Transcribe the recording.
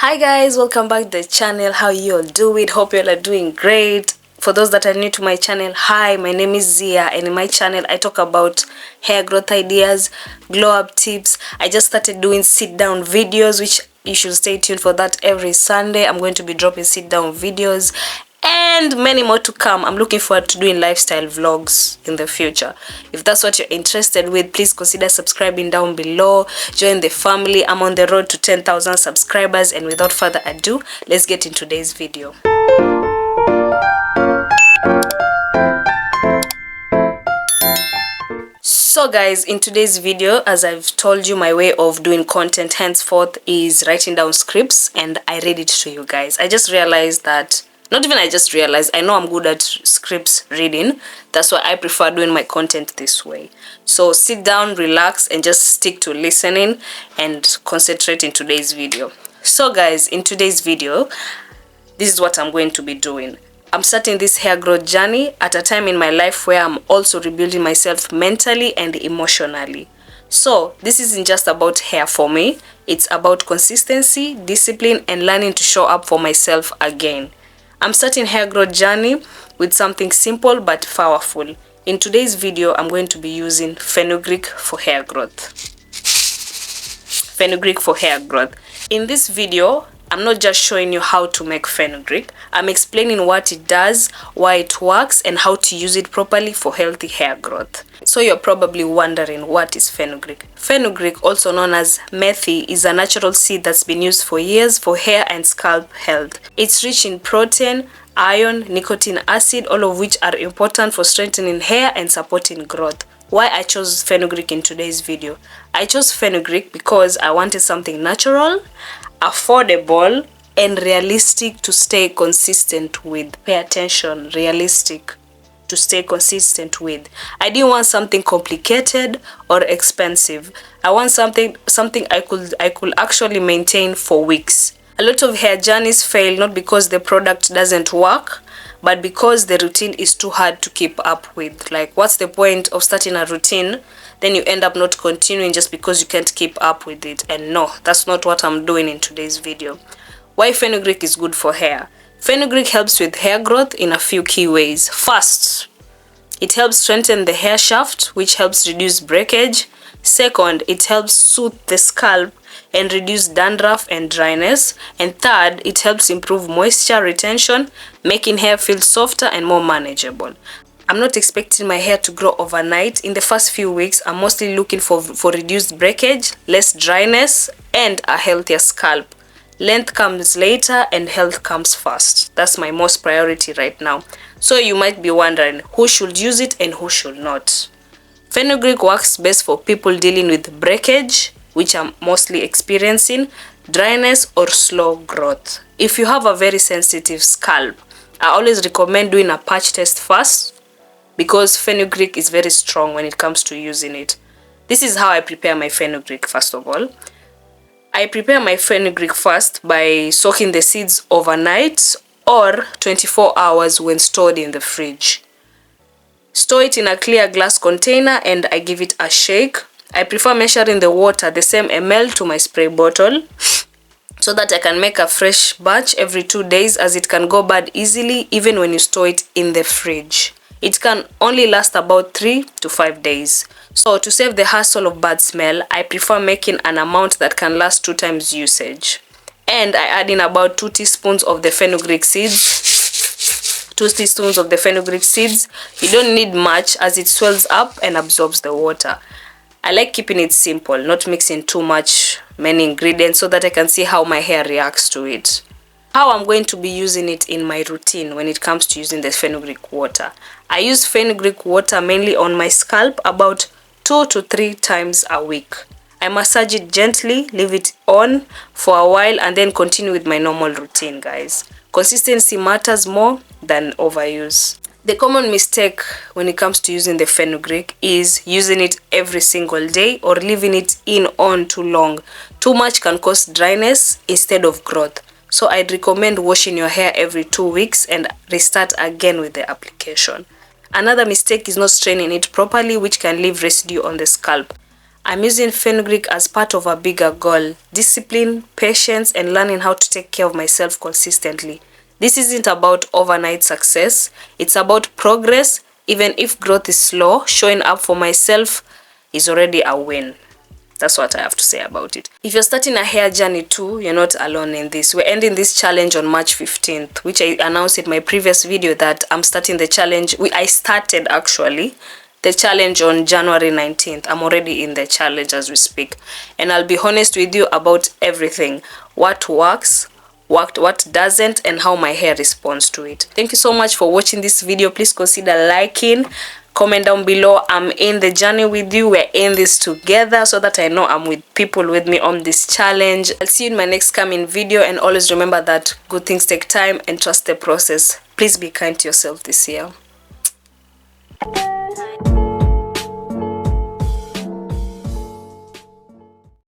Hi guys, welcome back to the channel. How you all doing? Hope you all are doing great. For those that are new to my channel, hi, my name is Zia, and in my channel I talk about hair growth ideas, glow up tips. I just started doing sit down videos, which you should stay tuned for that every Sunday. I'm going to be dropping sit down videos and many more to come. I'm looking forward to doing lifestyle vlogs in the future. If that's what you're interested with, please consider subscribing down below. Join the family. I'm on the road to 10,000 subscribers, and without further ado, let's get into today's video. So guys, in today's video, as I've told you, my way of doing content henceforth is writing down scripts, and I read it to you guys. I just realized that I know I'm good at scripts reading. That's why I prefer doing my content this way. So sit down, relax, and just stick to listening and concentrate in today's video. So guys, in today's video, this is what I'm going to be doing. I'm starting this hair growth journey at a time in my life where I'm also rebuilding myself mentally and emotionally. So this isn't just about hair for me. It's about consistency, discipline, and learning to show up for myself again. I'm starting hair growth journey with something simple but powerful. In today's video, I'm going to be using fenugreek for hair growth. Fenugreek for hair growth. In this video, I'm not just showing you how to make fenugreek. I'm explaining what it does, why it works, and how to use it properly for healthy hair growth. So you're probably wondering, what is fenugreek? Fenugreek, also known as methi, is a natural seed that's been used for years for hair and scalp health. It's rich in protein, iron, nicotinic acid, all of which are important for strengthening hair and supporting growth. Why I chose fenugreek in today's video? I chose fenugreek because I wanted something natural, affordable, and realistic to stay consistent with. Pay attention, realistic to stay consistent with. I didn't want something complicated or expensive. I want something I could actually maintain for weeks. A lot of hair journeys fail not because the product doesn't work, but because the routine is too hard to keep up with. Like, what's the point of starting a routine, then you end up not continuing just because you can't keep up with it? And no, that's not what I'm doing in today's video. Why fenugreek is good for hair? Fenugreek helps with hair growth in a few key ways. First, it helps strengthen the hair shaft, which helps reduce breakage. Second, it helps soothe the scalp and reduce dandruff and dryness. And third, it helps improve moisture retention, making hair feel softer and more manageable. I'm not expecting my hair to grow overnight. In the first few weeks, I'm mostly looking for reduced breakage, less dryness, and a healthier scalp. Length comes later and health comes first. That's my most priority right now. So you might be wondering, who should use it and who should not? Fenugreek works best for people dealing with breakage, which I'm mostly experiencing, dryness, or slow growth. If you have a very sensitive scalp, I always recommend doing a patch test first, because fenugreek is very strong when it comes to using it. This is how I prepare my fenugreek. First of all, I prepare my fenugreek first by soaking the seeds overnight or 24 hours when stored in the fridge. Store it in a clear glass container and I give it a shake. I prefer measuring the water the same ml to my spray bottle so that I can make a fresh batch every 2 days, as it can go bad easily even when you store it in the fridge. It can only last about 3 to 5 days. So to save the hassle of bad smell, I prefer making an amount that can last 2 times usage. And I add in about 2 teaspoons of the fenugreek seeds. 2 teaspoons of the fenugreek seeds. You don't need much, as it swells up and absorbs the water. I like keeping it simple, not mixing too many ingredients, so that I can see how my hair reacts to it. How I'm going to be using it in my routine when it comes to using the fenugreek water. I use fenugreek water mainly on my scalp about 2 to 3 times a week. I massage it gently, leave it on for a while, and then continue with my normal routine, guys. Consistency matters more than overuse. The common mistake when it comes to using the fenugreek is using it every single day or leaving it on too long. Too much can cause dryness instead of growth. So I'd recommend washing your hair every 2 weeks and restart again with the application. Another mistake is not straining it properly, which can leave residue on the scalp. I'm using Fenugreek as part of a bigger goal: discipline, patience, and learning how to take care of myself consistently. This isn't about overnight success, it's about progress. Even if growth is slow, showing up for myself is already a win. That's what I have to say about it. If you're starting a hair journey too, you're not alone in this. We're ending this challenge on March 15th, which I announced in my previous video that I'm starting the challenge. I started actually the challenge on January 19th. I'm already in the challenge as we speak. And I'll be honest with you about everything. What works, what doesn't, and how my hair responds to it. Thank you so much for watching this video. Please consider liking, comment down below. I'm in the journey with you. We're in this together, so that I know I'm with people with me on this challenge. I'll see you in my next coming video, and always remember that good things take time and trust the process. Please be kind to yourself this year.